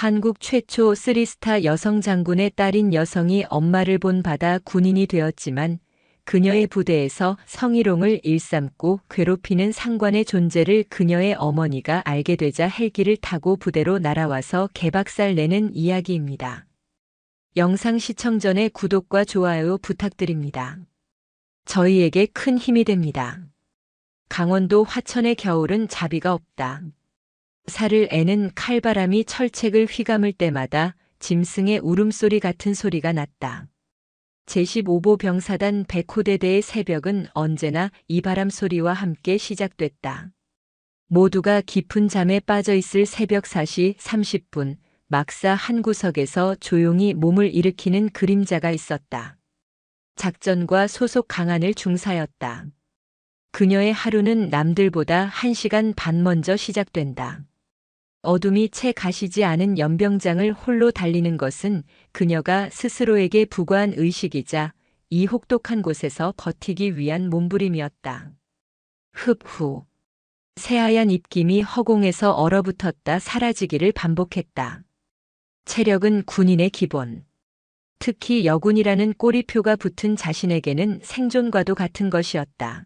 한국 최초 3스타 여성 장군의 딸인 여성이 엄마를 본받아 군인이 되었지만 그녀의 부대에서 성희롱을 일삼고 괴롭히는 상관의 존재를 그녀의 어머니가 알게 되자 헬기를 타고 부대로 날아와서 개박살 내는 이야기입니다. 영상 시청 전에 구독과 좋아요 부탁드립니다. 저희에게 큰 힘이 됩니다. 강원도 화천의 겨울은 자비가 없다. 살을 애는 칼바람이 철책을 휘감을 때마다 짐승의 울음소리 같은 소리가 났다. 제15보 병사단 백호대대의 새벽은 언제나 이 바람 소리와 함께 시작됐다. 모두가 깊은 잠에 빠져 있을 새벽 4시 30분, 막사 한 구석에서 조용히 몸을 일으키는 그림자가 있었다. 작전과 소속 강한을 중사였다. 그녀의 하루는 남들보다 1시간 반 먼저 시작된다. 어둠이 채 가시지 않은 연병장을 홀로 달리는 것은 그녀가 스스로에게 부과한 의식이자 이 혹독한 곳에서 버티기 위한 몸부림이었다. 흡후. 새하얀 입김이 허공에서 얼어붙었다 사라지기를 반복했다. 체력은 군인의 기본. 특히 여군이라는 꼬리표가 붙은 자신에게는 생존과도 같은 것이었다.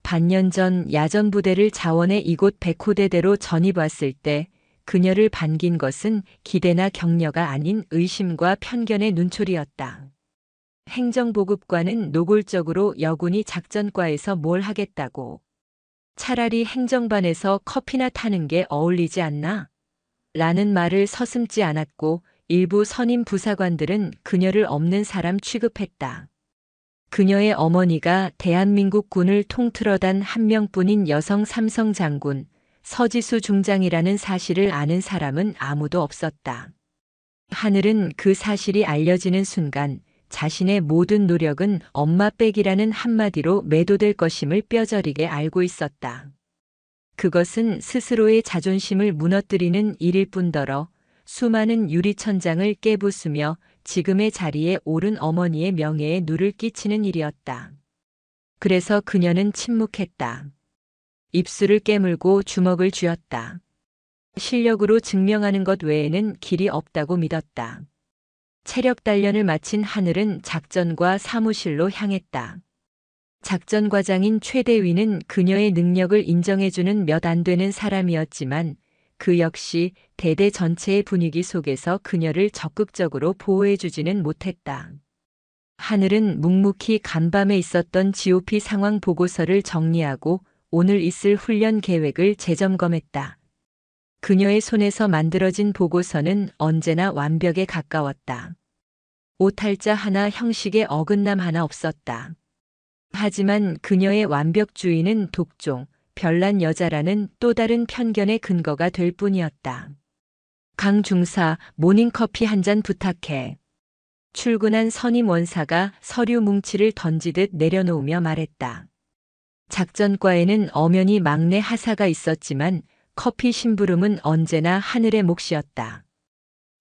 반년 전 야전부대를 자원해 이곳 백호대대로 전입 왔을 때 그녀를 반긴 것은 기대나 격려가 아닌 의심과 편견의 눈초리였다. 행정보급관은 노골적으로 여군이 작전과에서 뭘 하겠다고. 차라리 행정반에서 커피나 타는 게 어울리지 않나? 라는 말을 서슴지 않았고 일부 선임 부사관들은 그녀를 없는 사람 취급했다. 그녀의 어머니가 대한민국 군을 통틀어단 한 명뿐인 여성 삼성 장군, 서지수 중장이라는 사실을 아는 사람은 아무도 없었다. 하늘은 그 사실이 알려지는 순간 자신의 모든 노력은 엄마 빼기라는 한마디로 매도될 것임을 뼈저리게 알고 있었다. 그것은 스스로의 자존심을 무너뜨리는 일일 뿐더러 수많은 유리천장을 깨부수며 지금의 자리에 오른 어머니의 명예에 누를 끼치는 일이었다. 그래서 그녀는 침묵했다. 입술을 깨물고 주먹을 쥐었다. 실력으로 증명하는 것 외에는 길이 없다고 믿었다. 체력 단련을 마친 하늘은 작전과 사무실로 향했다. 작전과장인 최대위는 그녀의 능력을 인정해주는 몇 안 되는 사람이었지만 그 역시 대대 전체의 분위기 속에서 그녀를 적극적으로 보호해주지는 못했다. 하늘은 묵묵히 간밤에 있었던 GOP 상황 보고서를 정리하고 오늘 있을 훈련 계획을 재점검했다. 그녀의 손에서 만들어진 보고서는 언제나 완벽에 가까웠다. 오탈자 하나, 형식의 어긋남 하나 없었다. 하지만 그녀의 완벽주의는 독종, 별난 여자라는 또 다른 편견의 근거가 될 뿐이었다. 강 중사, 모닝커피 한 잔 부탁해. 출근한 선임 원사가 서류 뭉치를 던지듯 내려놓으며 말했다. 작전과에는 엄연히 막내 하사가 있었지만 커피 심부름은 언제나 하늘의 몫이었다.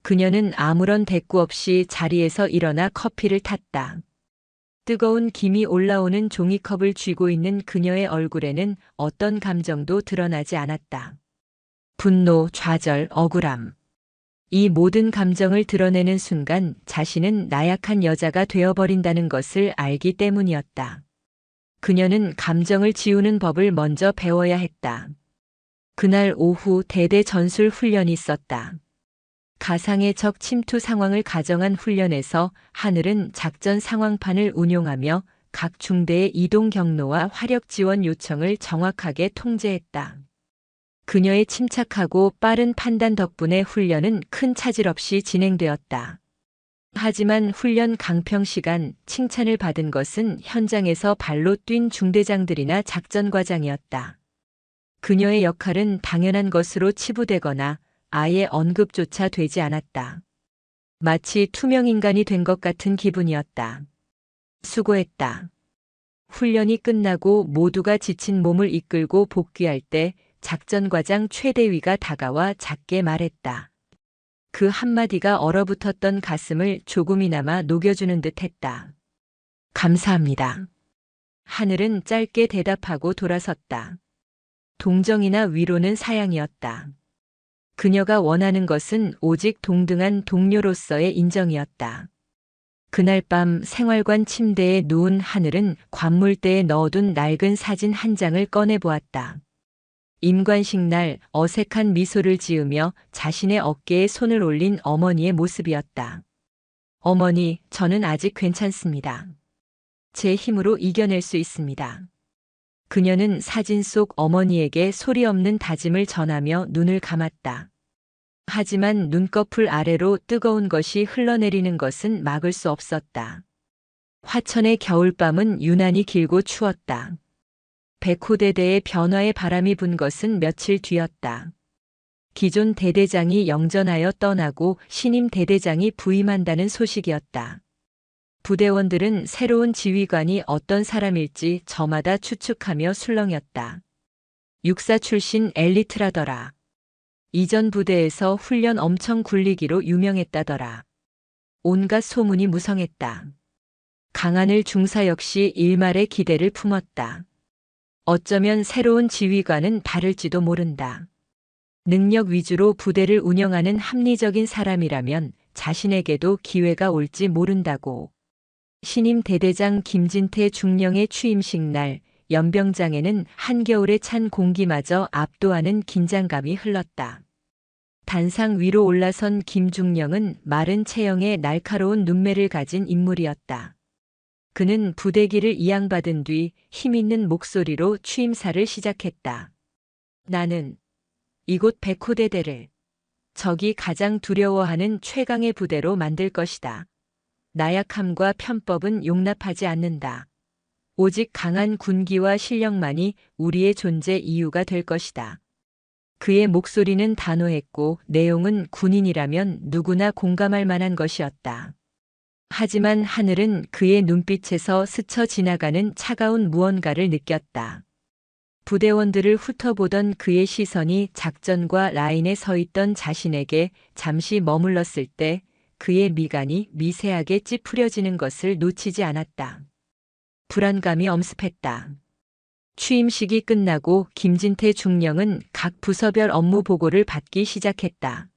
그녀는 아무런 대꾸 없이 자리에서 일어나 커피를 탔다. 뜨거운 김이 올라오는 종이컵을 쥐고 있는 그녀의 얼굴에는 어떤 감정도 드러나지 않았다. 분노, 좌절, 억울함. 이 모든 감정을 드러내는 순간 자신은 나약한 여자가 되어버린다는 것을 알기 때문이었다. 그녀는 감정을 지우는 법을 먼저 배워야 했다. 그날 오후 대대 전술 훈련이 있었다. 가상의 적 침투 상황을 가정한 훈련에서 하늘은 작전 상황판을 운용하며 각 중대의 이동 경로와 화력 지원 요청을 정확하게 통제했다. 그녀의 침착하고 빠른 판단 덕분에 훈련은 큰 차질 없이 진행되었다. 하지만 훈련 강평 시간 칭찬을 받은 것은 현장에서 발로 뛴 중대장들이나 작전과장이었다. 그녀의 역할은 당연한 것으로 치부되거나 아예 언급조차 되지 않았다. 마치 투명인간이 된 것 같은 기분이었다. 수고했다. 훈련이 끝나고 모두가 지친 몸을 이끌고 복귀할 때 작전과장 최대위가 다가와 작게 말했다. 그 한마디가 얼어붙었던 가슴을 조금이나마 녹여주는 듯 했다. 감사합니다. 하늘은 짧게 대답하고 돌아섰다. 동정이나 위로는 사양이었다. 그녀가 원하는 것은 오직 동등한 동료로서의 인정이었다. 그날 밤 생활관 침대에 누운 하늘은 관물대에 넣어둔 낡은 사진 한 장을 꺼내보았다. 임관식 날 어색한 미소를 지으며 자신의 어깨에 손을 올린 어머니의 모습이었다. 어머니, 저는 아직 괜찮습니다. 제 힘으로 이겨낼 수 있습니다. 그녀는 사진 속 어머니에게 소리 없는 다짐을 전하며 눈을 감았다. 하지만 눈꺼풀 아래로 뜨거운 것이 흘러내리는 것은 막을 수 없었다. 화천의 겨울밤은 유난히 길고 추웠다. 백호대대의 변화의 바람이 분 것은 며칠 뒤였다. 기존 대대장이 영전하여 떠나고 신임 대대장이 부임한다는 소식이었다. 부대원들은 새로운 지휘관이 어떤 사람일지 저마다 추측하며 술렁였다. 육사 출신 엘리트라더라. 이전 부대에서 훈련 엄청 굴리기로 유명했다더라. 온갖 소문이 무성했다. 강하늘 중사 역시 일말의 기대를 품었다. 어쩌면 새로운 지휘관은 다를지도 모른다. 능력 위주로 부대를 운영하는 합리적인 사람이라면 자신에게도 기회가 올지 모른다고. 신임 대대장 김진태 중령의 취임식 날 연병장에는 한겨울에 찬 공기마저 압도하는 긴장감이 흘렀다. 단상 위로 올라선 김중령은 마른 체형에 날카로운 눈매를 가진 인물이었다. 그는 부대기를 이양받은 뒤 힘있는 목소리로 취임사를 시작했다. 나는 이곳 백호대대를 적이 가장 두려워하는 최강의 부대로 만들 것이다. 나약함과 편법은 용납하지 않는다. 오직 강한 군기와 실력만이 우리의 존재 이유가 될 것이다. 그의 목소리는 단호했고 내용은 군인이라면 누구나 공감할 만한 것이었다. 하지만 하늘은 그의 눈빛에서 스쳐 지나가는 차가운 무언가를 느꼈다. 부대원들을 훑어보던 그의 시선이 작전과 라인에 서 있던 자신에게 잠시 머물렀을 때 그의 미간이 미세하게 찌푸려지는 것을 놓치지 않았다. 불안감이 엄습했다. 취임식이 끝나고 김진태 중령은 각 부서별 업무 보고를 받기 시작했다.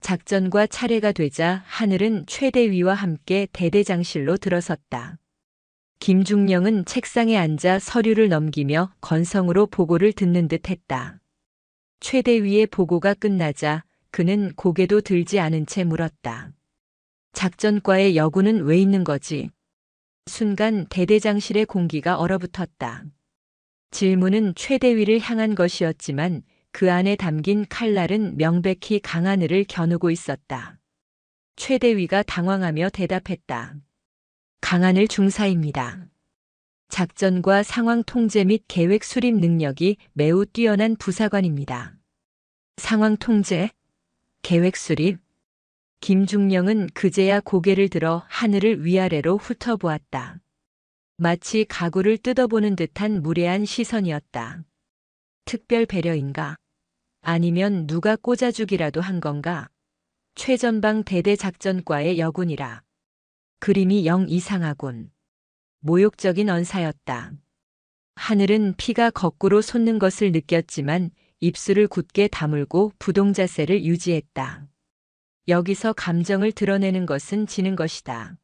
작전과 차례가 되자 하늘은 최대위와 함께 대대장실로 들어섰다. 김중령은 책상에 앉아 서류를 넘기며 건성으로 보고를 듣는 듯 했다. 최대위의 보고가 끝나자 그는 고개도 들지 않은 채 물었다. 작전과의 여군은 왜 있는 거지? 순간 대대장실의 공기가 얼어붙었다. 질문은 최대위를 향한 것이었지만 그 안에 담긴 칼날은 명백히 강하늘을 겨누고 있었다. 최대위가 당황하며 대답했다. 강하늘 중사입니다. 작전과 상황 통제 및 계획 수립 능력이 매우 뛰어난 부사관입니다. 상황 통제? 계획 수립? 김중령은 그제야 고개를 들어 하늘을 위아래로 훑어보았다. 마치 가구를 뜯어보는 듯한 무례한 시선이었다. 특별 배려인가? 아니면 누가 꽂아주기라도 한 건가? 최전방 대대작전과의 여군이라. 그림이 영 이상하군. 모욕적인 언사였다. 하늘은 피가 거꾸로 솟는 것을 느꼈지만 입술을 굳게 다물고 부동자세를 유지했다. 여기서 감정을 드러내는 것은 지는 것이다.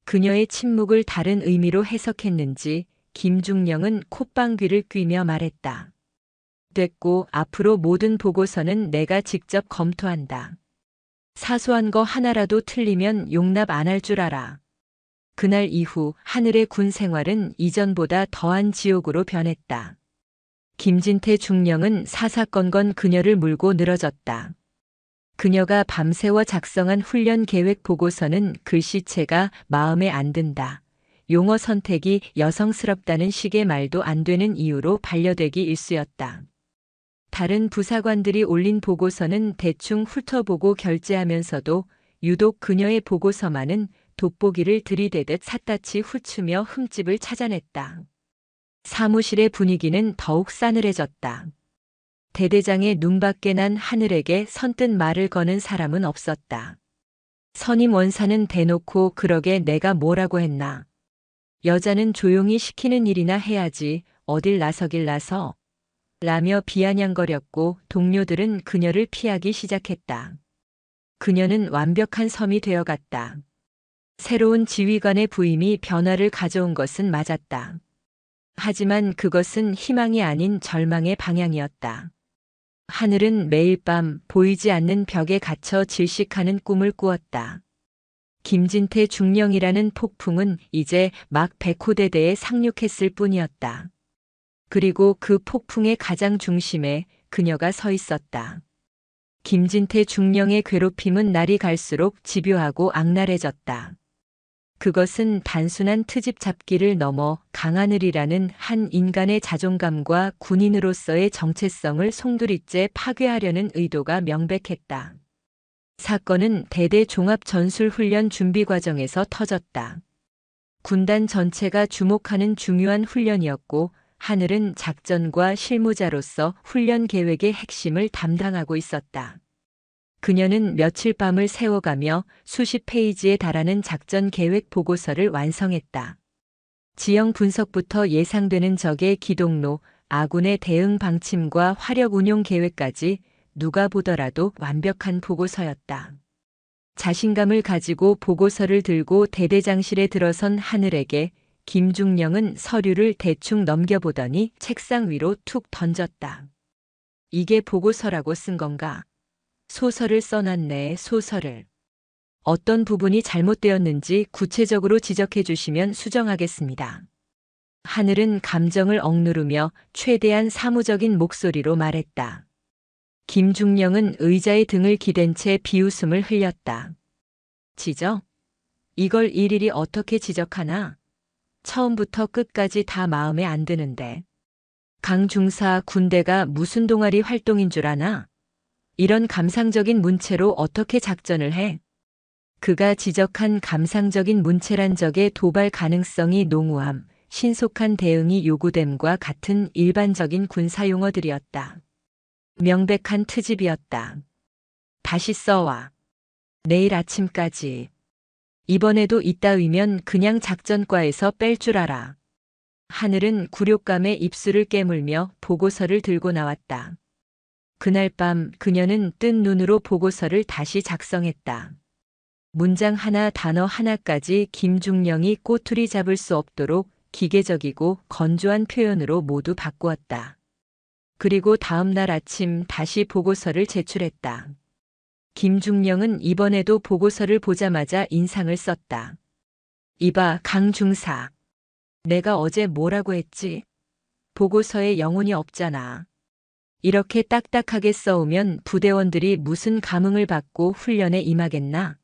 그녀의 침묵을 다른 의미로 해석했는지 김중령은 콧방귀를 뀌며 말했다. 됐고 앞으로 모든 보고서는 내가 직접 검토한다. 사소한 거 하나라도 틀리면 용납 안 할 줄 알아. 그날 이후 하늘의 군 생활은 이전보다 더한 지옥으로 변했다. 김진태 중령은 사사건건 그녀를 물고 늘어졌다. 그녀가 밤새워 작성한 훈련 계획 보고서는 글씨체가 마음에 안 든다. 용어 선택이 여성스럽다는 식의 말도 안 되는 이유로 반려되기 일쑤였다. 다른 부사관들이 올린 보고서는 대충 훑어보고 결제하면서도 유독 그녀의 보고서만은 돋보기를 들이대듯 샅샅이 훑으며 흠집을 찾아냈다. 사무실의 분위기는 더욱 싸늘해졌다. 대대장의 눈밖에 난 하늘에게 선뜻 말을 거는 사람은 없었다. 선임 원사는 대놓고 그러게 내가 뭐라고 했나. 여자는 조용히 시키는 일이나 해야지 어딜 나서길 나서. 라며 비아냥거렸고 동료들은 그녀를 피하기 시작했다. 그녀는 완벽한 섬이 되어갔다. 새로운 지휘관의 부임이 변화를 가져온 것은 맞았다. 하지만 그것은 희망이 아닌 절망의 방향이었다. 하늘은 매일 밤 보이지 않는 벽에 갇혀 질식하는 꿈을 꾸었다. 김진태 중령이라는 폭풍은 이제 막 백호대대에 상륙했을 뿐이었다. 그리고 그 폭풍의 가장 중심에 그녀가 서 있었다. 김진태 중령의 괴롭힘은 날이 갈수록 집요하고 악랄해졌다. 그것은 단순한 트집 잡기를 넘어 강하늘이라는 한 인간의 자존감과 군인으로서의 정체성을 송두리째 파괴하려는 의도가 명백했다. 사건은 대대 종합 전술 훈련 준비 과정에서 터졌다. 군단 전체가 주목하는 중요한 훈련이었고 하늘은 작전과 실무자로서 훈련 계획의 핵심을 담당하고 있었다. 그녀는 며칠 밤을 새워가며 수십 페이지에 달하는 작전 계획 보고서를 완성했다. 지형 분석부터 예상되는 적의 기동로, 아군의 대응 방침과 화력 운용 계획까지 누가 보더라도 완벽한 보고서였다. 자신감을 가지고 보고서를 들고 대대장실에 들어선 하늘에게 김중령은 서류를 대충 넘겨보더니 책상 위로 툭 던졌다. 이게 보고서라고 쓴 건가? 소설을 써놨네, 소설을. 어떤 부분이 잘못되었는지 구체적으로 지적해 주시면 수정하겠습니다. 하늘은 감정을 억누르며 최대한 사무적인 목소리로 말했다. 김중령은 의자의 등을 기댄 채 비웃음을 흘렸다. 지적? 이걸 일일이 어떻게 지적하나? 처음부터 끝까지 다 마음에 안 드는데. 강중사 군대가 무슨 동아리 활동인 줄 아나? 이런 감상적인 문체로 어떻게 작전을 해? 그가 지적한 감상적인 문체란 적의 도발 가능성이 농후함, 신속한 대응이 요구됨과 같은 일반적인 군사 용어들이었다. 명백한 트집이었다. 다시 써와. 내일 아침까지. 이번에도 이따위면 그냥 작전과에서 뺄 줄 알아. 하늘은 굴욕감에 입술을 깨물며 보고서를 들고 나왔다. 그날 밤 그녀는 뜬 눈으로 보고서를 다시 작성했다. 문장 하나 단어 하나까지 김중령이 꼬투리 잡을 수 없도록 기계적이고 건조한 표현으로 모두 바꾸었다. 그리고 다음 날 아침 다시 보고서를 제출했다. 김중령은 이번에도 보고서를 보자마자 인상을 썼다. 이봐, 강중사. 내가 어제 뭐라고 했지? 보고서에 영혼이 없잖아. 이렇게 딱딱하게 써오면 부대원들이 무슨 감흥을 받고 훈련에 임하겠나?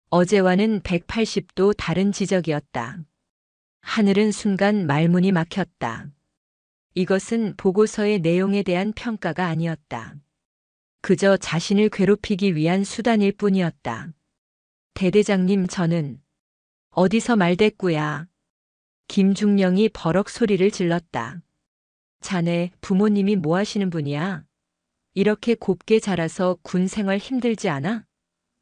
어제와는 180도 다른 지적이었다. 하늘은 순간 말문이 막혔다. 이것은 보고서의 내용에 대한 평가가 아니었다. 그저 자신을 괴롭히기 위한 수단일 뿐이었다. 대대장님, 저는 어디서 말대꾸야. 김중령이 버럭 소리를 질렀다. 자네 부모님이 뭐 하시는 분이야? 이렇게 곱게 자라서 군 생활 힘들지 않아?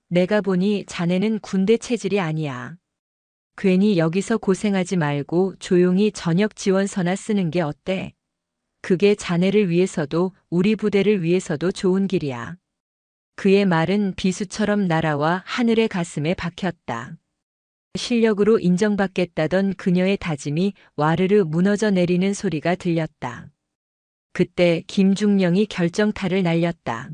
내가 보니 자네는 군대 체질이 아니야. 괜히 여기서 고생하지 말고 조용히 전역 지원서나 쓰는 게 어때? 그게 자네를 위해서도 우리 부대를 위해서도 좋은 길이야. 그의 말은 비수처럼 날아와 하늘의 가슴에 박혔다. 실력으로 인정받겠다던 그녀의 다짐이 와르르 무너져 내리는 소리가 들렸다. 그때 김중령이 결정타를 날렸다.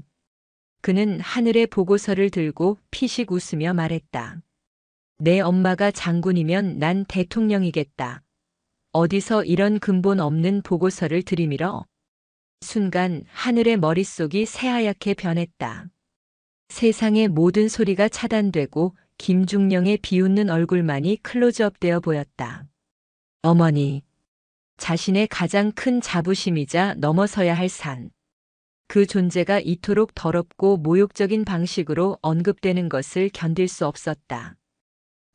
그는 하늘의 보고서를 들고 피식 웃으며 말했다. 내 엄마가 장군이면 난 대통령이겠다. 어디서 이런 근본 없는 보고서를 들이밀어? 순간 하늘의 머릿속이 새하얗게 변했다. 세상의 모든 소리가 차단되고 김중령의 비웃는 얼굴만이 클로즈업되어 보였다. 어머니. 자신의 가장 큰 자부심이자 넘어서야 할 산. 그 존재가 이토록 더럽고 모욕적인 방식으로 언급되는 것을 견딜 수 없었다.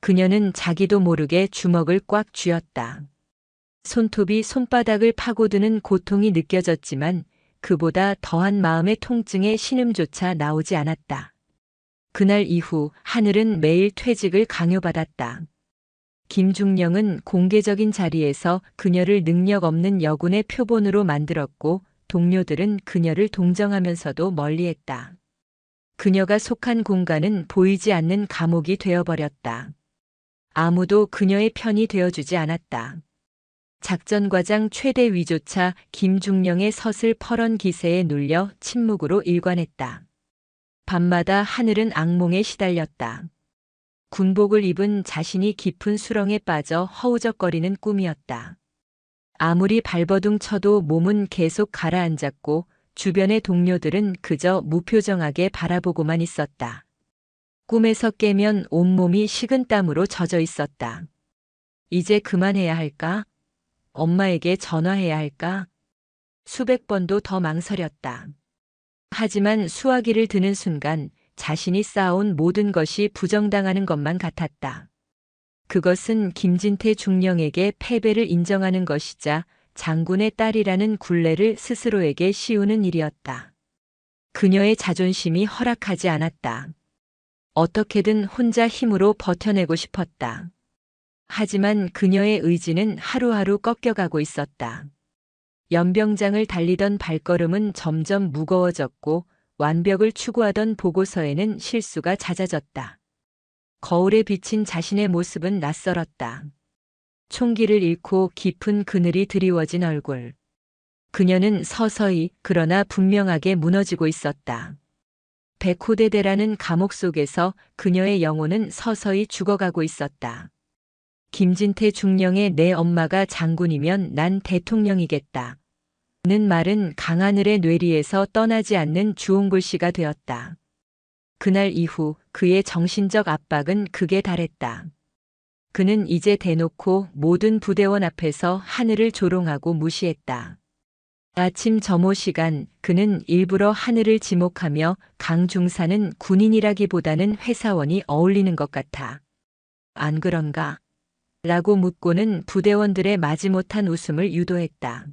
그녀는 자기도 모르게 주먹을 꽉 쥐었다. 손톱이 손바닥을 파고드는 고통이 느껴졌지만 그보다 더한 마음의 통증의 신음조차 나오지 않았다. 그날 이후 하늘은 매일 퇴직을 강요받았다. 김중령은 공개적인 자리에서 그녀를 능력 없는 여군의 표본으로 만들었고 동료들은 그녀를 동정하면서도 멀리했다. 그녀가 속한 공간은 보이지 않는 감옥이 되어버렸다. 아무도 그녀의 편이 되어주지 않았다. 작전과장 최대 위조차 김중령의 서슬퍼런 기세에 눌려 침묵으로 일관했다. 밤마다 하늘은 악몽에 시달렸다. 군복을 입은 자신이 깊은 수렁에 빠져 허우적거리는 꿈이었다. 아무리 발버둥 쳐도 몸은 계속 가라앉았고 주변의 동료들은 그저 무표정하게 바라보고만 있었다. 꿈에서 깨면 온몸이 식은땀으로 젖어 있었다. 이제 그만해야 할까? 엄마에게 전화해야 할까? 수백 번도 더 망설였다. 하지만 수화기를 드는 순간 자신이 쌓아온 모든 것이 부정당하는 것만 같았다. 그것은 김진태 중령에게 패배를 인정하는 것이자 장군의 딸이라는 굴레를 스스로에게 씌우는 일이었다. 그녀의 자존심이 허락하지 않았다. 어떻게든 혼자 힘으로 버텨내고 싶었다. 하지만 그녀의 의지는 하루하루 꺾여가고 있었다. 연병장을 달리던 발걸음은 점점 무거워졌고 완벽을 추구하던 보고서에는 실수가 잦아졌다. 거울에 비친 자신의 모습은 낯설었다. 총기를 잃고 깊은 그늘이 드리워진 얼굴. 그녀는 서서히 그러나 분명하게 무너지고 있었다. 백호대대라는 감옥 속에서 그녀의 영혼은 서서히 죽어가고 있었다. 김진태 중령의 내 엄마가 장군이면 난 대통령이겠다. 는 말은 강하늘의 뇌리에서 떠나지 않는 주홍글씨가 되었다. 그날 이후 그의 정신적 압박은 극에 달했다. 그는 이제 대놓고 모든 부대원 앞에서 하늘을 조롱하고 무시했다. 아침 점호 시간 그는 일부러 하늘을 지목하며 강중사는 군인이라기보다는 회사원이 어울리는 것 같아. 안 그런가? 라고 묻고는 부대원들의 마지못한 웃음을 유도했다.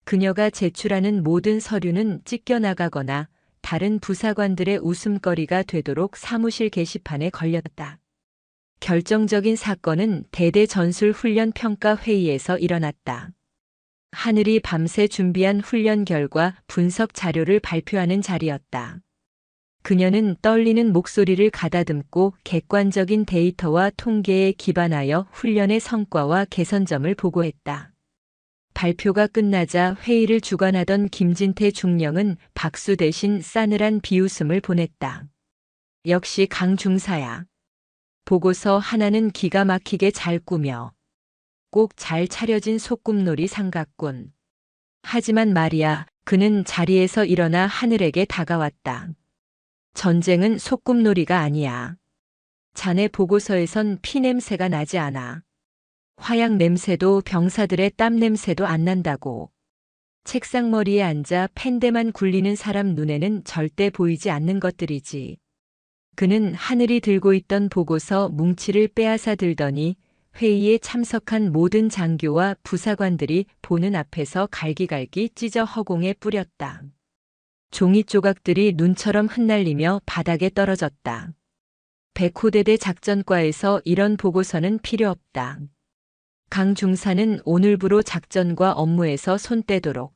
그녀가 제출하는 모든 서류는 찢겨나가거나 다른 부사관들의 웃음거리가 되도록 사무실 게시판에 걸렸다. 결정적인 사건은 대대 전술 훈련 평가 회의에서 일어났다. 하늘이 밤새 준비한 훈련 결과 분석 자료를 발표하는 자리였다. 그녀는 떨리는 목소리를 가다듬고 객관적인 데이터와 통계에 기반하여 훈련의 성과와 개선점을 보고했다. 발표가 끝나자 회의를 주관하던 김진태 중령은 박수 대신 싸늘한 비웃음을 보냈다. 역시 강중사야. 보고서 하나는 기가 막히게 잘 꾸며 꼭 잘 차려진 소꿉놀이 삼갔군. 하지만 말이야, 그는 자리에서 일어나 하늘에게 다가왔다. 전쟁은 소꿉놀이가 아니야. 자네 보고서에선 피냄새가 나지 않아. 화약 냄새도 병사들의 땀 냄새도 안 난다고. 책상머리에 앉아 펜대만 굴리는 사람 눈에는 절대 보이지 않는 것들이지. 그는 하늘이 들고 있던 보고서 뭉치를 빼앗아 들더니 회의에 참석한 모든 장교와 부사관들이 보는 앞에서 갈기갈기 찢어 허공에 뿌렸다. 종이 조각들이 눈처럼 흩날리며 바닥에 떨어졌다. 백호대대 작전과에서 이런 보고서는 필요 없다. 강 중사는 오늘부로 작전과 업무에서 손 떼도록.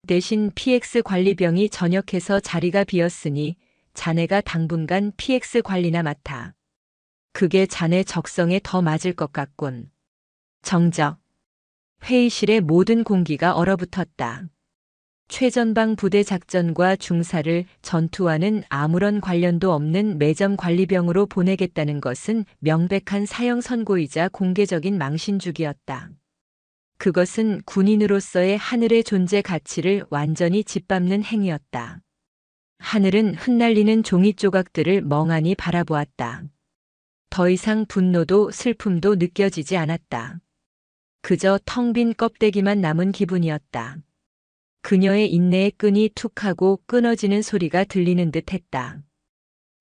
대신 PX 관리병이 전역해서 자리가 비었으니 자네가 당분간 PX 관리나 맡아. 그게 자네 적성에 더 맞을 것 같군. 정적. 회의실의 모든 공기가 얼어붙었다. 최전방 부대 작전과 중사를 전투와는 아무런 관련도 없는 매점 관리병으로 보내겠다는 것은 명백한 사형 선고이자 공개적인 망신주기였다. 그것은 군인으로서의 하늘의 존재 가치를 완전히 짓밟는 행위였다. 하늘은 흩날리는 종이 조각들을 멍하니 바라보았다. 더 이상 분노도 슬픔도 느껴지지 않았다. 그저 텅 빈 껍데기만 남은 기분이었다. 그녀의 인내의 끈이 툭 하고 끊어지는 소리가 들리는 듯 했다.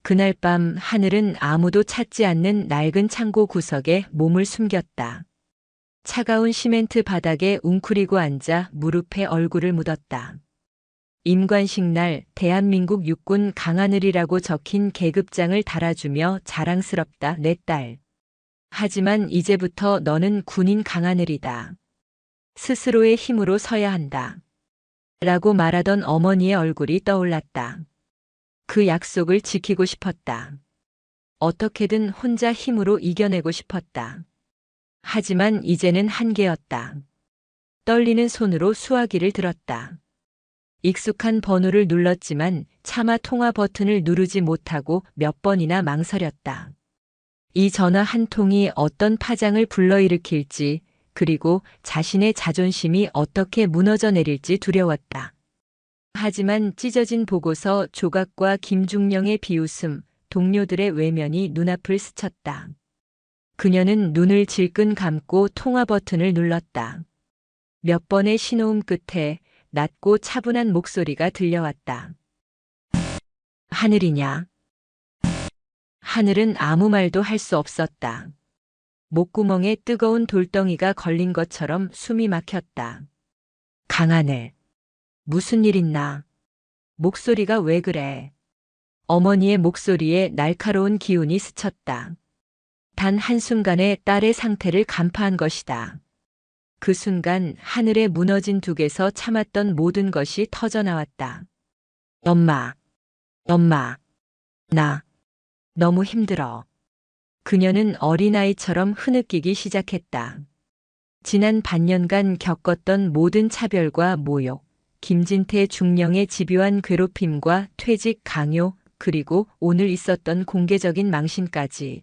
그날 밤 하늘은 아무도 찾지 않는 낡은 창고 구석에 몸을 숨겼다. 차가운 시멘트 바닥에 웅크리고 앉아 무릎에 얼굴을 묻었다. 임관식 날 대한민국 육군 강하늘이라고 적힌 계급장을 달아주며 자랑스럽다 내 딸. 하지만 이제부터 너는 군인 강하늘이다. 스스로의 힘으로 서야 한다. 라고 말하던 어머니의 얼굴이 떠올랐다. 그 약속을 지키고 싶었다. 어떻게든 혼자 힘으로 이겨내고 싶었다. 하지만 이제는 한계였다. 떨리는 손으로 수화기를 들었다. 익숙한 번호를 눌렀지만 차마 통화 버튼을 누르지 못하고 몇 번이나 망설였다. 이 전화 한 통이 어떤 파장을 불러일으킬지, 그리고 자신의 자존심이 어떻게 무너져 내릴지 두려웠다. 하지만 찢어진 보고서 조각과 김중령의 비웃음, 동료들의 외면이 눈앞을 스쳤다. 그녀는 눈을 질끈 감고 통화 버튼을 눌렀다. 몇 번의 신호음 끝에 낮고 차분한 목소리가 들려왔다. 하늘이냐? 하늘은 아무 말도 할 수 없었다. 목구멍에 뜨거운 돌덩이가 걸린 것처럼 숨이 막혔다. 강하늘. 무슨 일 있나? 목소리가 왜 그래? 어머니의 목소리에 날카로운 기운이 스쳤다. 단 한순간에 딸의 상태를 간파한 것이다. 그 순간 하늘에 무너진 둑에서 참았던 모든 것이 터져나왔다. 엄마, 나 너무 힘들어. 그녀는 어린아이처럼 흐느끼기 시작했다. 지난 반년간 겪었던 모든 차별과 모욕, 김진태 중령의 집요한 괴롭힘과 퇴직 강요, 그리고 오늘 있었던 공개적인 망신까지.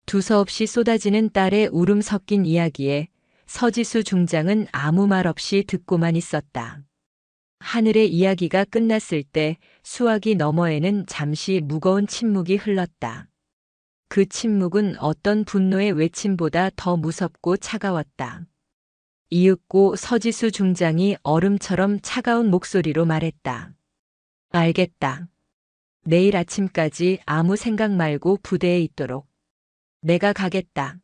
두서없이 쏟아지는 딸의 울음 섞인 이야기에 서지수 중장은 아무 말 없이 듣고만 있었다. 하늘의 이야기가 끝났을 때 수화기 너머에는 잠시 무거운 침묵이 흘렀다. 그 침묵은 어떤 분노의 외침보다 더 무섭고 차가웠다. 이윽고 서지수 중장이 얼음처럼 차가운 목소리로 말했다. 알겠다. 내일 아침까지 아무 생각 말고 부대에 있도록. 내가 가겠다.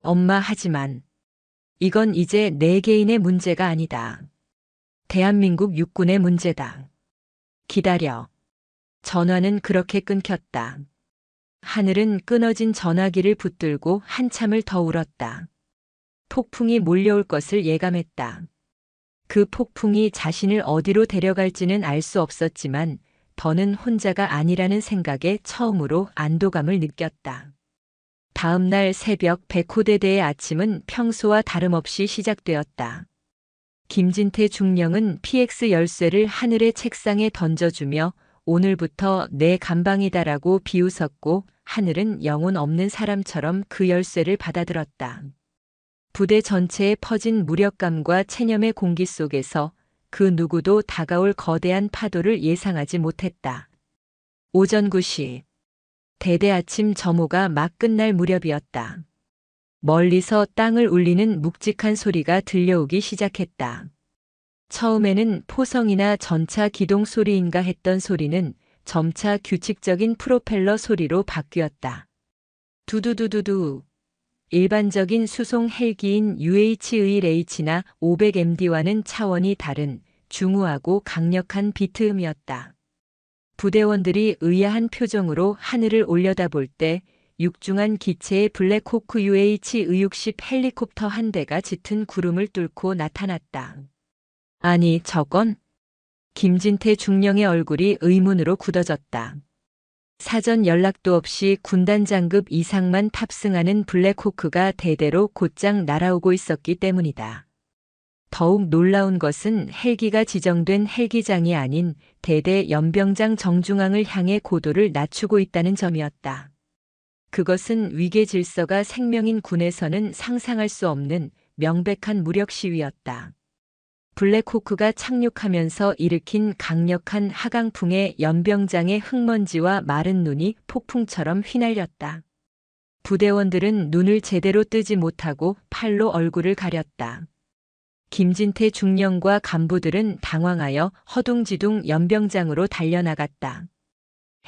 엄마 하지만 이건 이제 내 개인의 문제가 아니다. 대한민국 육군의 문제다. 기다려. 전화는 그렇게 끊겼다. 하늘은 끊어진 전화기를 붙들고 한참을 더 울었다. 폭풍이 몰려올 것을 예감했다. 그 폭풍이 자신을 어디로 데려갈지는 알 수 없었지만 더는 혼자가 아니라는 생각에 처음으로 안도감을 느꼈다. 다음 날 새벽 백호대대의 아침은 평소와 다름없이 시작되었다. 김진태 중령은 PX 열쇠를 하늘의 책상에 던져주며 오늘부터 내 감방이다라고 비웃었고 하늘은 영혼 없는 사람처럼 그 열쇠를 받아들었다. 부대 전체에 퍼진 무력감과 체념의 공기 속에서 그 누구도 다가올 거대한 파도를 예상하지 못했다. 오전 9시. 대대 아침 점호가 막 끝날 무렵이었다. 멀리서 땅을 울리는 묵직한 소리가 들려오기 시작했다. 처음에는 포성이나 전차 기동 소리인가 했던 소리는 점차 규칙적인 프로펠러 소리로 바뀌었다. 두두두두두. 일반적인 수송 헬기인 UH-1H나 500MD와는 차원이 다른 중후하고 강력한 비트음이었다. 부대원들이 의아한 표정으로 하늘을 올려다볼 때 육중한 기체의 블랙호크 UH-의육식 헬리콥터 한 대가 짙은 구름을 뚫고 나타났다. 아니, 저건? 김진태 중령의 얼굴이 의문으로 굳어졌다. 사전 연락도 없이 군단 장급 이상만 탑승하는 블랙호크가 대대로 곧장 날아오고 있었기 때문이다. 더욱 놀라운 것은 헬기가 지정된 헬기장이 아닌 대대 연병장 정중앙을 향해 고도를 낮추고 있다는 점이었다. 그것은 위계 질서가 생명인 군에서는 상상할 수 없는 명백한 무력 시위였다. 블랙호크가 착륙하면서 일으킨 강력한 하강풍에 연병장의 흙먼지와 마른 눈이 폭풍처럼 휘날렸다. 부대원들은 눈을 제대로 뜨지 못하고 팔로 얼굴을 가렸다. 김진태 중령과 간부들은 당황하여 허둥지둥 연병장으로 달려나갔다.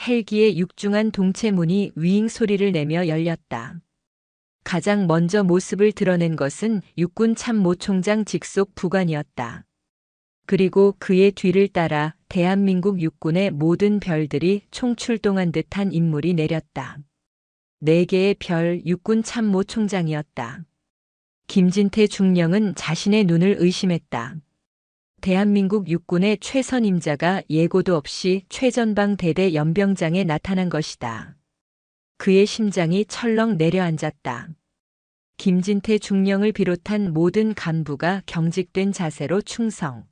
헬기의 육중한 동체문이 윙 소리를 내며 열렸다. 가장 먼저 모습을 드러낸 것은 육군 참모총장 직속 부관이었다. 그리고 그의 뒤를 따라 대한민국 육군의 모든 별들이 총출동한 듯한 인물이 내렸다. 4개의 별 육군 참모총장이었다. 김진태 중령은 자신의 눈을 의심했다. 대한민국 육군의 최선임자가 예고도 없이 최전방대대 연병장에 나타난 것이다. 그의 심장이 철렁 내려앉았다. 김진태 중령을 비롯한 모든 간부가 경직된 자세로 충성을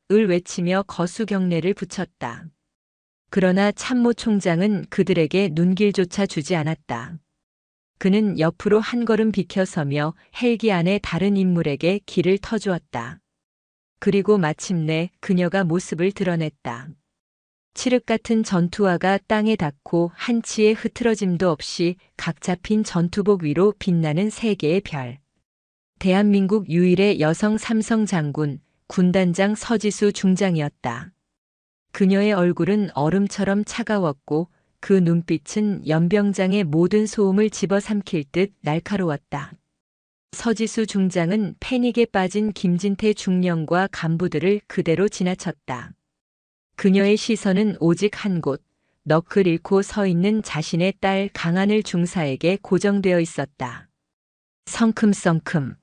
외치며 거수 경례를 붙였다. 그러나 참모총장은 그들에게 눈길조차 주지 않았다. 그는 옆으로 한 걸음 비켜서며 헬기 안의 다른 인물에게 길을 터주었다. 그리고 마침내 그녀가 모습을 드러냈다. 칠흑 같은 전투화가 땅에 닿고 한치의 흐트러짐도 없이 각 잡힌 전투복 위로 빛나는 세 개의 별. 대한민국 유일의 여성 삼성 장군, 군단장 서지수 중장이었다. 그녀의 얼굴은 얼음처럼 차가웠고 그 눈빛은 연병장의 모든 소음을 집어삼킬 듯 날카로웠다. 서지수 중장은 패닉에 빠진 김진태 중령과 간부들을 그대로 지나쳤다. 그녀의 시선은 오직 한 곳, 넋을 잃고 서 있는 자신의 딸 강하늘 중사에게 고정되어 있었다. 성큼성큼.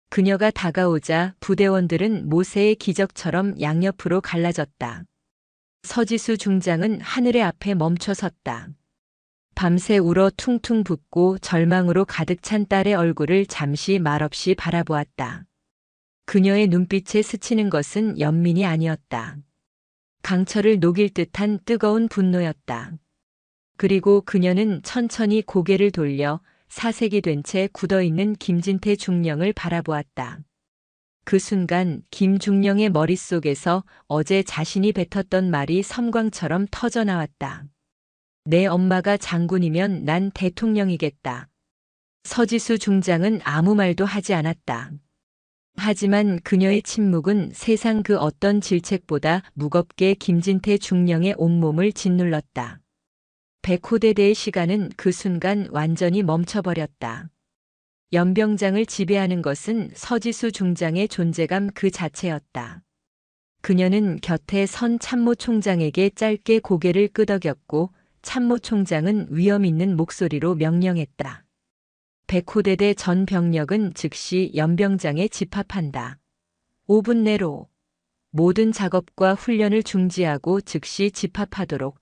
그녀가 다가오자 부대원들은 모세의 기적처럼 양옆으로 갈라졌다. 서지수 중장은 하늘의 앞에 멈춰 섰다. 밤새 울어 퉁퉁 붓고 절망으로 가득 찬 딸의 얼굴을 잠시 말없이 바라보았다. 그녀의 눈빛에 스치는 것은 연민이 아니었다. 강철을 녹일 듯한 뜨거운 분노였다. 그리고 그녀는 천천히 고개를 돌려 사색이 된 채 굳어있는 김진태 중령을 바라보았다. 그 순간 김 중령의 머릿속에서 어제 자신이 뱉었던 말이 섬광처럼 터져나왔다. 내 엄마가 장군이면 난 대통령이겠다. 서지수 중장은 아무 말도 하지 않았다. 하지만 그녀의 침묵은 세상 그 어떤 질책보다 무겁게 김진태 중령의 온몸을 짓눌렀다. 백호대대의 시간은 그 순간 완전히 멈춰버렸다. 연병장을 지배하는 것은 서지수 중장의 존재감 그 자체였다. 그녀는 곁에 선 참모총장에게 짧게 고개를 끄덕였고 참모총장은 위험 있는 목소리로 명령했다. 백호대대 전 병력은 즉시 연병장에 집합한다. 5분 내로 모든 작업과 훈련을 중지하고 즉시 집합하도록.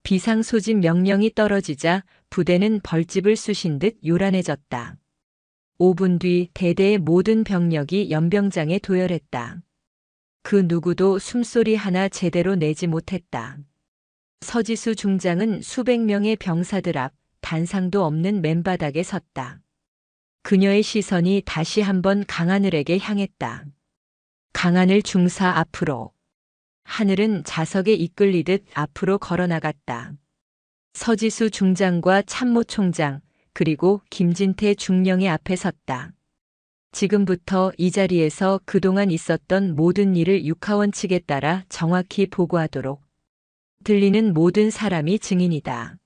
비상소집 명령이 떨어지자 부대는 벌집을 쑤신 듯 요란해졌다. 5분 뒤 대대의 모든 병력이 연병장에 도열했다. 그 누구도 숨소리 하나 제대로 내지 못했다. 서지수 중장은 수백 명의 병사들 앞 단상도 없는 맨바닥에 섰다. 그녀의 시선이 다시 한번 강하늘에게 향했다. 강하늘 중사 앞으로. 하늘은 자석에 이끌리듯 앞으로 걸어나갔다. 서지수 중장과 참모총장 그리고 김진태 중령의 앞에 섰다. 지금부터 이 자리에서 그동안 있었던 모든 일을 육하원 측에 따라 정확히 보고하도록. 들리는 모든 사람이 증인이다.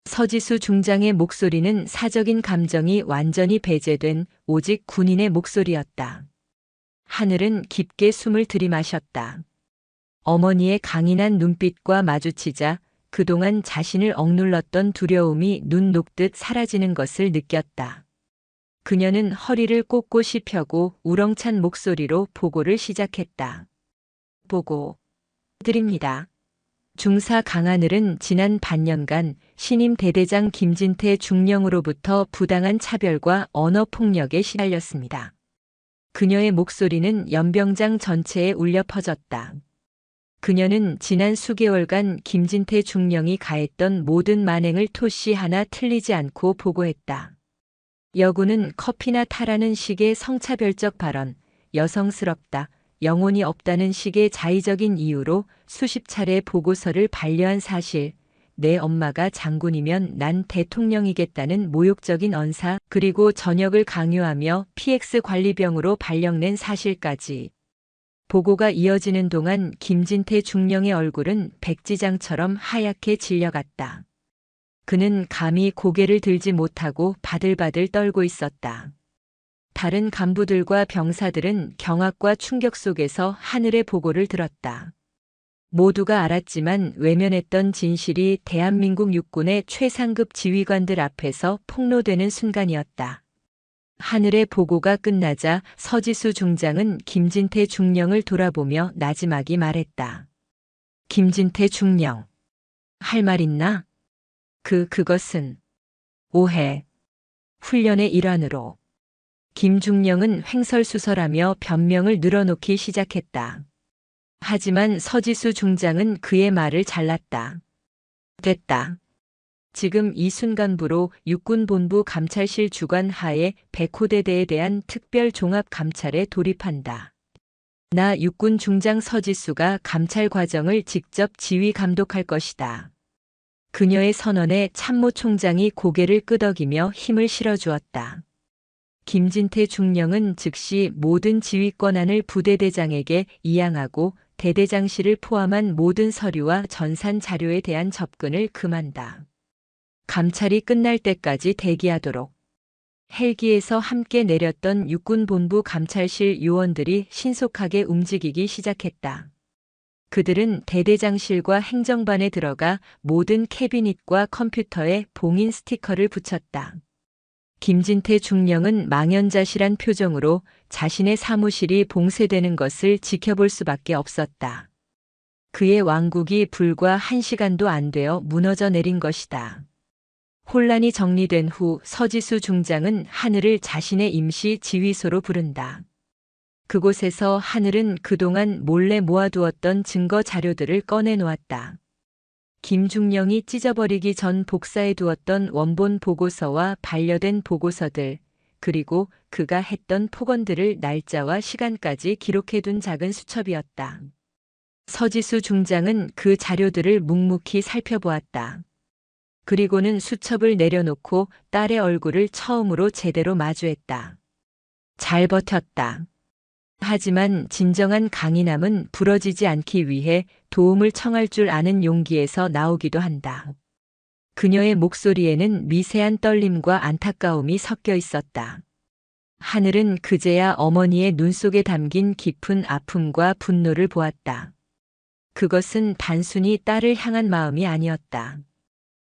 서지수 중장의 목소리는 사적인 감정이 완전히 배제된 오직 군인의 목소리였다. 하늘은 깊게 숨을 들이마셨다. 어머니의 강인한 눈빛과 마주치자 그동안 자신을 억눌렀던 두려움이 눈 녹듯 사라지는 것을 느꼈다. 그녀는 허리를 꼿꼿이 펴고 우렁찬 목소리로 보고를 시작했다. 보고 드립니다. 중사 강하늘은 지난 반년간 신임 대대장 김진태 중령으로부터 부당한 차별과 언어폭력에 시달렸습니다. 그녀의 목소리는 연병장 전체에 울려 퍼졌다. 그녀는 지난 수개월간 김진태 중령이 가했던 모든 만행을 토시 하나 틀리지 않고 보고했다. 여군은 커피나 타라는 식의 성차별적 발언, 여성스럽다, 영혼이 없다는 식의 자의적인 이유로 수십 차례 보고서를 반려한 사실, 내 엄마가 장군이면 난 대통령이겠다는 모욕적인 언사, 그리고 전역을 강요하며 PX 관리병으로 발령낸 사실까지. 보고가 이어지는 동안 김진태 중령의 얼굴은 백지장처럼 하얗게 질려갔다. 그는 감히 고개를 들지 못하고 바들바들 떨고 있었다. 다른 간부들과 병사들은 경악과 충격 속에서 하늘의 보고를 들었다. 모두가 알았지만 외면했던 진실이 대한민국 육군의 최상급 지휘관들 앞에서 폭로되는 순간이었다. 하늘의 보고가 끝나자 서지수 중장은 김진태 중령을 돌아보며 나지막이 말했다. 김진태 중령. 할 말 있나? 그것은 오해. 훈련의 일환으로. 김중령은 횡설수설하며 변명을 늘어놓기 시작했다. 하지만 서지수 중장은 그의 말을 잘랐다. 됐다. 지금 이 순간부로 육군본부 감찰실 주관 하에 백호대대에 대한 특별 종합 감찰에 돌입한다. 나 육군 중장 서지수가 감찰 과정을 직접 지휘 감독할 것이다. 그녀의 선언에 참모총장이 고개를 끄덕이며 힘을 실어주었다. 김진태 중령은 즉시 모든 지휘 권한을 부대대장에게 이양하고 대대장실을 포함한 모든 서류와 전산 자료에 대한 접근을 금한다. 감찰이 끝날 때까지 대기하도록. 헬기에서 함께 내렸던 육군본부 감찰실 요원들이 신속하게 움직이기 시작했다. 그들은 대대장실과 행정반에 들어가 모든 캐비닛과 컴퓨터에 봉인 스티커를 붙였다. 김진태 중령은 망연자실한 표정으로 자신의 사무실이 봉쇄되는 것을 지켜볼 수밖에 없었다. 그의 왕국이 불과 1시간도 안 되어 무너져 내린 것이다. 혼란이 정리된 후 서지수 중장은 하늘을 자신의 임시 지휘소로 부른다. 그곳에서 하늘은 그동안 몰래 모아두었던 증거 자료들을 꺼내놓았다. 김중령이 찢어버리기 전 복사해두었던 원본 보고서와 반려된 보고서들, 그리고 그가 했던 폭언들을 날짜와 시간까지 기록해둔 작은 수첩이었다. 서지수 중장은 그 자료들을 묵묵히 살펴보았다. 그리고는 수첩을 내려놓고 딸의 얼굴을 처음으로 제대로 마주했다. 잘 버텼다. 하지만 진정한 강인함은 부러지지 않기 위해 도움을 청할 줄 아는 용기에서 나오기도 한다. 그녀의 목소리에는 미세한 떨림과 안타까움이 섞여 있었다. 하늘은 그제야 어머니의 눈 속에 담긴 깊은 아픔과 분노를 보았다. 그것은 단순히 딸을 향한 마음이 아니었다.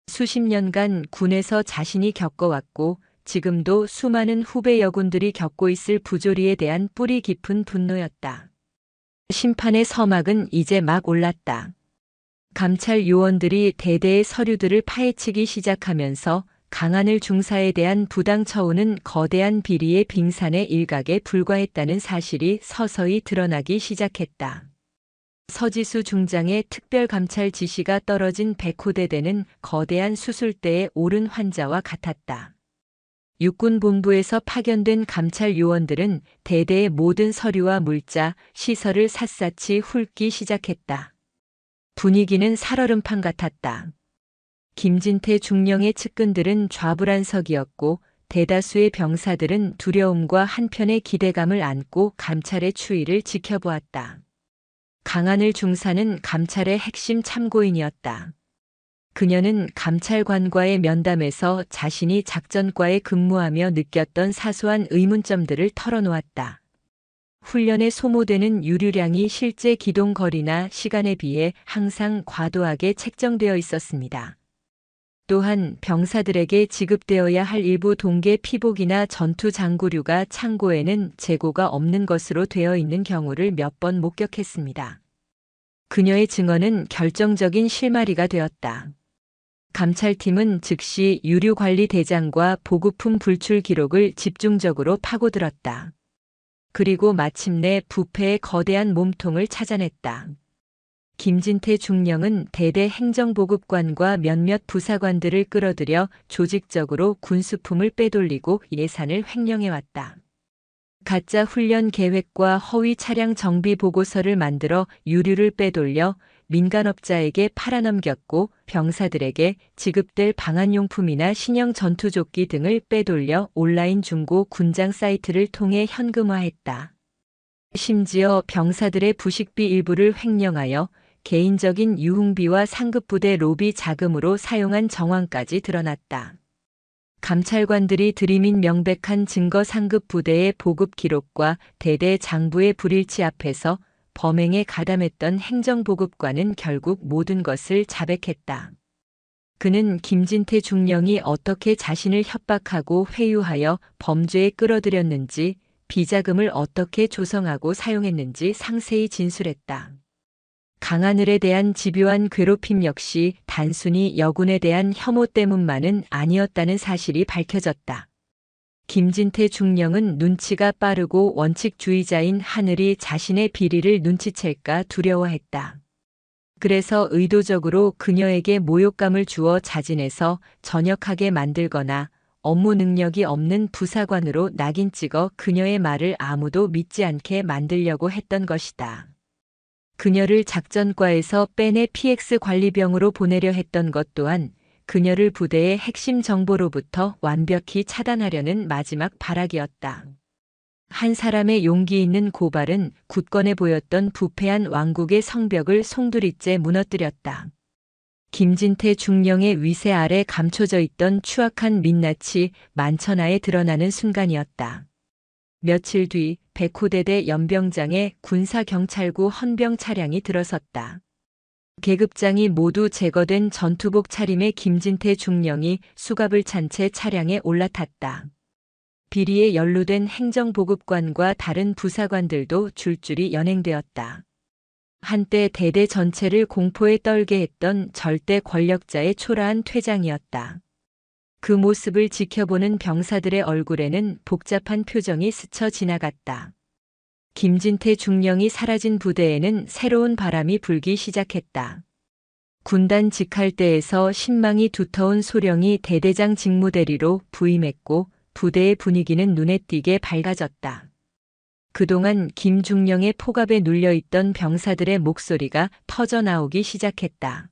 수십 년간 군에서 자신이 겪어왔고 지금도 수많은 후배 여군들이 겪고 있을 부조리에 대한 뿌리 깊은 분노였다. 심판의 서막은 이제 막 올랐다. 감찰 요원들이 대대의 서류들을 파헤치기 시작하면서 강하늘 중사에 대한 부당 처우는 거대한 비리의 빙산의 일각에 불과했다는 사실이 서서히 드러나기 시작했다. 서지수 중장의 특별감찰 지시가 떨어진 백호대대는 거대한 수술대에 오른 환자와 같았다. 육군본부에서 파견된 감찰 요원들은 대대의 모든 서류와 물자, 시설을 샅샅이 훑기 시작했다. 분위기는 살얼음판 같았다. 김진태 중령의 측근들은 좌불안석이었고 대다수의 병사들은 두려움과 한편의 기대감을 안고 감찰의 추이를 지켜보았다. 강하늘 중사는 감찰의 핵심 참고인이었다. 그녀는 감찰관과의 면담에서 자신이 작전과에 근무하며 느꼈던 사소한 의문점들을 털어놓았다. 훈련에 소모되는 유류량이 실제 기동 거리나 시간에 비해 항상 과도하게 책정되어 있었습니다. 또한 병사들에게 지급되어야 할 일부 동계 피복이나 전투 장구류가 창고에는 재고가 없는 것으로 되어 있는 경우를 몇 번 목격했습니다. 그녀의 증언은 결정적인 실마리가 되었다. 감찰팀은 즉시 유류관리대장과 보급품 불출 기록을 집중적으로 파고들었다. 그리고 마침내 부패의 거대한 몸통을 찾아냈다. 김진태 중령은 대대 행정보급관과 몇몇 부사관들을 끌어들여 조직적으로 군수품을 빼돌리고 예산을 횡령해왔다. 가짜 훈련 계획과 허위 차량 정비 보고서를 만들어 유류를 빼돌려 민간업자에게 팔아넘겼고 병사들에게 지급될 방한용품이나 신형 전투조끼 등을 빼돌려 온라인 중고 군장 사이트를 통해 현금화했다. 심지어 병사들의 부식비 일부를 횡령하여 개인적인 유흥비와 상급부대 로비 자금으로 사용한 정황까지 드러났다. 감찰관들이 들이민 명백한 증거 상급부대의 보급 기록과 대대 장부의 불일치 앞에서 범행에 가담했던 행정보급관은 결국 모든 것을 자백했다. 그는 김진태 중령이 어떻게 자신을 협박하고 회유하여 범죄에 끌어들였는지, 비자금을 어떻게 조성하고 사용했는지 상세히 진술했다. 강하늘에 대한 집요한 괴롭힘 역시 단순히 여군에 대한 혐오 때문만은 아니었다는 사실이 밝혀졌다. 김진태 중령은 눈치가 빠르고 원칙주의자인 하늘이 자신의 비리를 눈치챌까 두려워했다. 그래서 의도적으로 그녀에게 모욕감을 주어 자진해서 전역하게 만들거나 업무 능력이 없는 부사관으로 낙인 찍어 그녀의 말을 아무도 믿지 않게 만들려고 했던 것이다. 그녀를 작전과에서 빼내 PX 관리병으로 보내려 했던 것 또한 그녀를 부대의 핵심 정보로부터 완벽히 차단하려는 마지막 발악이었다. 한 사람의 용기 있는 고발은 굳건해 보였던 부패한 왕국의 성벽을 송두리째 무너뜨렸다. 김진태 중령의 위세 아래 감춰져 있던 추악한 민낯이 만천하에 드러나는 순간이었다. 며칠 뒤 백호대대 연병장에 군사경찰구 헌병 차량이 들어섰다. 계급장이 모두 제거된 전투복 차림의 김진태 중령이 수갑을 찬 채 차량에 올라탔다. 비리에 연루된 행정보급관과 다른 부사관들도 줄줄이 연행되었다. 한때 대대 전체를 공포에 떨게 했던 절대 권력자의 초라한 퇴장이었다. 그 모습을 지켜보는 병사들의 얼굴에는 복잡한 표정이 스쳐 지나갔다. 김진태 중령이 사라진 부대에는 새로운 바람이 불기 시작했다. 군단 직할대에서 신망이 두터운 소령이 대대장 직무대리로 부임했고 부대의 분위기는 눈에 띄게 밝아졌다. 그동안 김 중령의 포갑에 눌려있던 병사들의 목소리가 터져나오기 시작했다.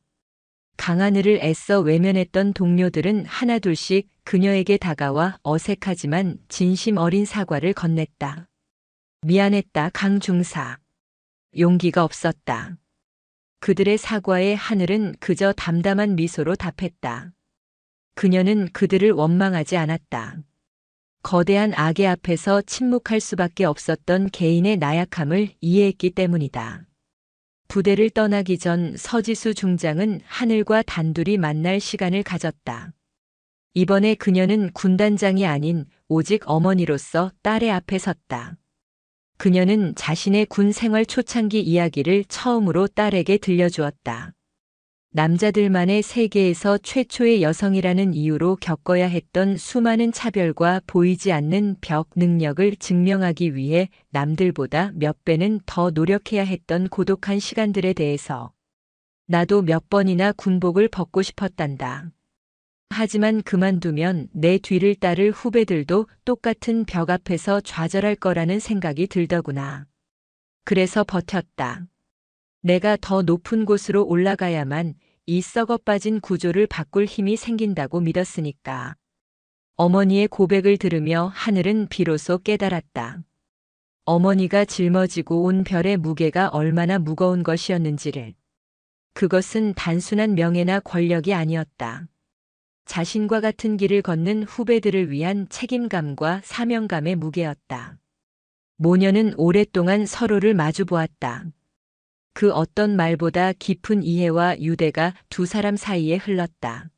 강하늘을 애써 외면했던 동료들은 하나둘씩 그녀에게 다가와 어색하지만 진심 어린 사과를 건넸다. 미안했다, 강 중사. 용기가 없었다. 그들의 사과에 하늘은 그저 담담한 미소로 답했다. 그녀는 그들을 원망하지 않았다. 거대한 악의 앞에서 침묵할 수밖에 없었던 개인의 나약함을 이해했기 때문이다. 부대를 떠나기 전 서지수 중장은 하늘과 단둘이 만날 시간을 가졌다. 이번에 그녀는 군단장이 아닌 오직 어머니로서 딸의 앞에 섰다. 그녀는 자신의 군 생활 초창기 이야기를 처음으로 딸에게 들려주었다. 남자들만의 세계에서 최초의 여성이라는 이유로 겪어야 했던 수많은 차별과 보이지 않는 벽 능력을 증명하기 위해 남들보다 몇 배는 더 노력해야 했던 고독한 시간들에 대해서. 나도 몇 번이나 군복을 벗고 싶었단다. 하지만 그만두면 내 뒤를 따를 후배들도 똑같은 벽 앞에서 좌절할 거라는 생각이 들더구나. 그래서 버텼다. 내가 더 높은 곳으로 올라가야만 이 썩어 빠진 구조를 바꿀 힘이 생긴다고 믿었으니까. 어머니의 고백을 들으며 하늘은 비로소 깨달았다. 어머니가 짊어지고 온 별의 무게가 얼마나 무거운 것이었는지를. 그것은 단순한 명예나 권력이 아니었다. 자신과 같은 길을 걷는 후배들을 위한 책임감과 사명감의 무게였다. 모녀는 오랫동안 서로를 마주보았다. 그 어떤 말보다 깊은 이해와 유대가 두 사람 사이에 흘렀다.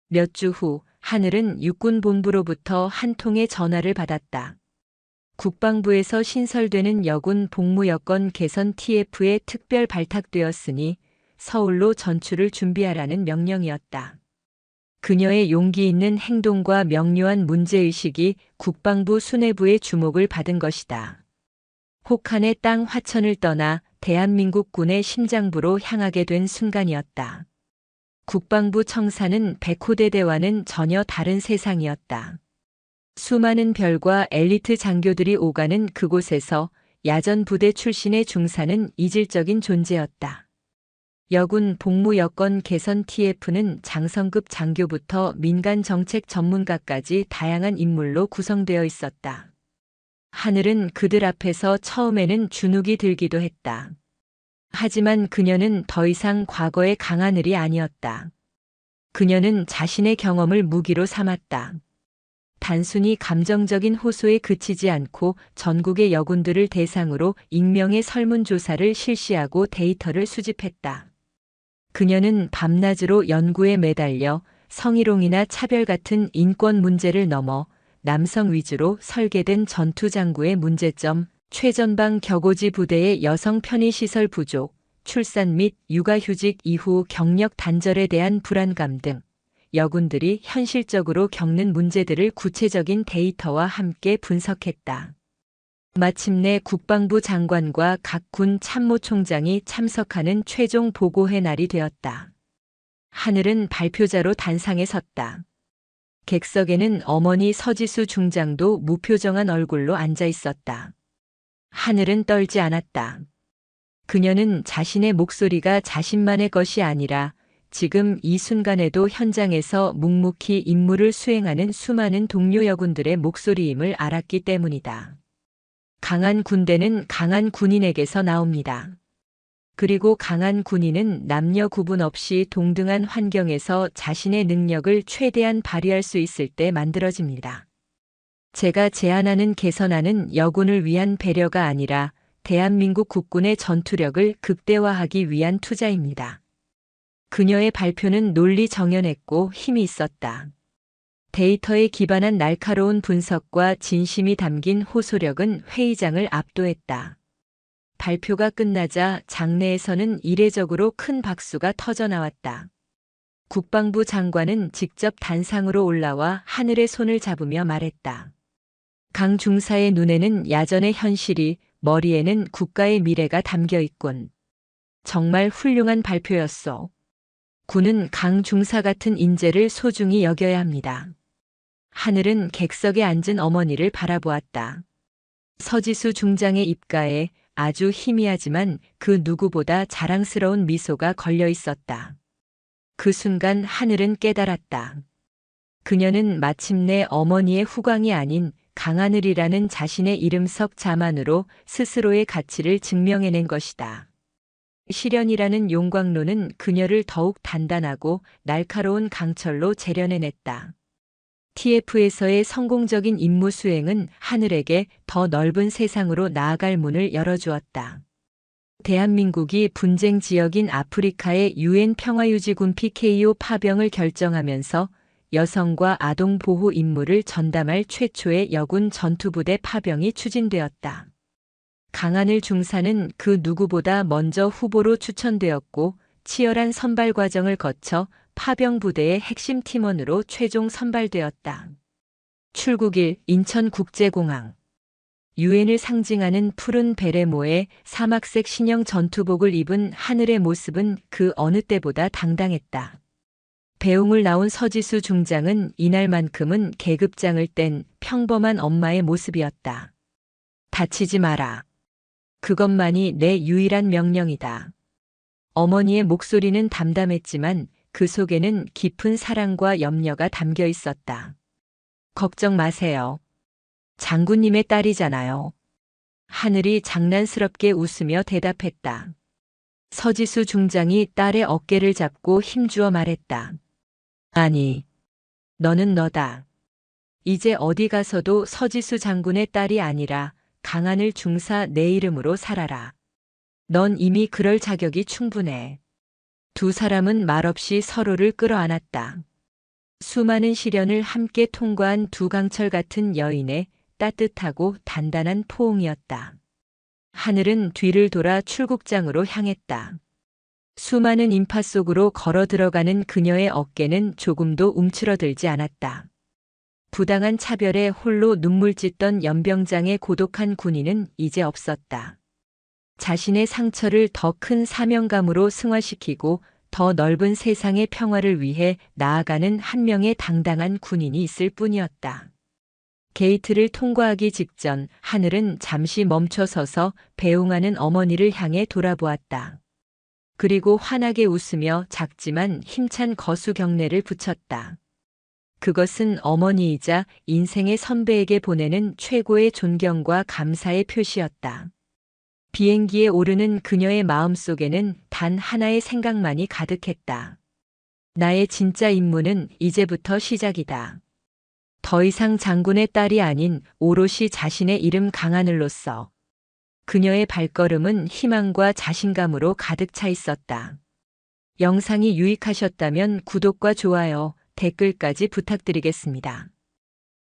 몇 주 후 하늘은 육군본부로부터 한 통의 전화를 받았다. 국방부에서 신설되는 여군 복무 여건 개선 TF에 특별 발탁되었으니 서울로 전출을 준비하라는 명령이었다. 그녀의 용기 있는 행동과 명료한 문제의식이 국방부 수뇌부의 주목을 받은 것이다. 혹한의 땅 화천을 떠나 대한민국 군의 심장부로 향하게 된 순간이었다. 국방부 청사는 백호대대와는 전혀 다른 세상이었다. 수많은 별과 엘리트 장교들이 오가는 그곳에서 야전 부대 출신의 중사는 이질적인 존재였다. 여군 복무 여건 개선 TF는 장성급 장교부터 민간 정책 전문가까지 다양한 인물로 구성되어 있었다. 하늘은 그들 앞에서 처음에는 주눅이 들기도 했다. 하지만 그녀는 더 이상 과거의 강하늘이 아니었다. 그녀는 자신의 경험을 무기로 삼았다. 단순히 감정적인 호소에 그치지 않고 전국의 여군들을 대상으로 익명의 설문조사를 실시하고 데이터를 수집했다. 그녀는 밤낮으로 연구에 매달려 성희롱이나 차별 같은 인권 문제를 넘어 남성 위주로 설계된 전투장구의 문제점, 최전방 격오지 부대의 여성 편의시설 부족, 출산 및 육아휴직 이후 경력 단절에 대한 불안감 등 여군들이 현실적으로 겪는 문제들을 구체적인 데이터와 함께 분석했다. 마침내 국방부 장관과 각 군 참모총장이 참석하는 최종 보고회 날이 되었다. 하늘은 발표자로 단상에 섰다. 객석에는 어머니 서지수 중장도 무표정한 얼굴로 앉아 있었다. 하늘은 떨지 않았다. 그녀는 자신의 목소리가 자신만의 것이 아니라 지금 이 순간에도 현장에서 묵묵히 임무를 수행하는 수많은 동료 여군들의 목소리임을 알았기 때문이다. 강한 군대는 강한 군인에게서 나옵니다. 그리고 강한 군인은 남녀 구분 없이 동등한 환경에서 자신의 능력을 최대한 발휘할 수 있을 때 만들어집니다. 제가 제안하는 개선안은 여군을 위한 배려가 아니라 대한민국 국군의 전투력을 극대화하기 위한 투자입니다. 그녀의 발표는 논리 정연했고 힘이 있었다. 데이터에 기반한 날카로운 분석과 진심이 담긴 호소력은 회의장을 압도했다. 발표가 끝나자 장내에서는 이례적으로 큰 박수가 터져나왔다. 국방부 장관은 직접 단상으로 올라와 하늘의 손을 잡으며 말했다. 강 중사의 눈에는 야전의 현실이, 머리에는 국가의 미래가 담겨 있군. 정말 훌륭한 발표였소. 군은 강 중사 같은 인재를 소중히 여겨야 합니다. 하늘은 객석에 앉은 어머니를 바라보았다. 서지수 중장의 입가에 아주 희미하지만 그 누구보다 자랑스러운 미소가 걸려 있었다. 그 순간 하늘은 깨달았다. 그녀는 마침내 어머니의 후광이 아닌 강하늘이라는 자신의 이름석 자만으로 스스로의 가치를 증명해낸 것이다. 실현이라는 용광로는 그녀를 더욱 단단하고 날카로운 강철로 재련해냈다. TF에서의 성공적인 임무 수행은 하늘에게 더 넓은 세상으로 나아갈 문을 열어주었다. 대한민국이 분쟁 지역인 아프리카의 UN 평화유지군 PKO 파병을 결정하면서 여성과 아동 보호 임무를 전담할 최초의 여군 전투부대 파병이 추진되었다. 강하늘 중사는 그 누구보다 먼저 후보로 추천되었고 치열한 선발 과정을 거쳐 파병부대의 핵심 팀원으로 최종 선발되었다. 출국일 인천국제공항. 유엔을 상징하는 푸른 베레모에 사막색 신형 전투복을 입은 하늘의 모습은 그 어느 때보다 당당했다. 배웅을 나온 서지수 중장은 이날만큼은 계급장을 뗀 평범한 엄마의 모습이었다. 다치지 마라. 그것만이 내 유일한 명령이다. 어머니의 목소리는 담담했지만 그 속에는 깊은 사랑과 염려가 담겨 있었다. 걱정 마세요. 장군님의 딸이잖아요. 하늘이 장난스럽게 웃으며 대답했다. 서지수 중장이 딸의 어깨를 잡고 힘주어 말했다. 아니, 너는 너다. 이제 어디 가서도 서지수 장군의 딸이 아니라 강하늘 중사 내 이름으로 살아라. 넌 이미 그럴 자격이 충분해. 두 사람은 말없이 서로를 끌어안았다. 수많은 시련을 함께 통과한 두 강철 같은 여인의 따뜻하고 단단한 포옹이었다. 하늘은 뒤를 돌아 출국장으로 향했다. 수많은 인파 속으로 걸어 들어가는 그녀의 어깨는 조금도 움츠러들지 않았다. 부당한 차별에 홀로 눈물 찢던 연병장의 고독한 군인은 이제 없었다. 자신의 상처를 더 큰 사명감으로 승화시키고 더 넓은 세상의 평화를 위해 나아가는 한 명의 당당한 군인이 있을 뿐이었다. 게이트를 통과하기 직전 하늘은 잠시 멈춰서서 배웅하는 어머니를 향해 돌아보았다. 그리고 환하게 웃으며 작지만 힘찬 거수 경례를 붙였다. 그것은 어머니이자 인생의 선배에게 보내는 최고의 존경과 감사의 표시였다. 비행기에 오르는 그녀의 마음속에는 단 하나의 생각만이 가득했다. 나의 진짜 임무는 이제부터 시작이다. 더 이상 장군의 딸이 아닌 오롯이 자신의 이름 강하늘로서. 그녀의 발걸음은 희망과 자신감으로 가득 차 있었다. 영상이 유익하셨다면 구독과 좋아요, 댓글까지 부탁드리겠습니다.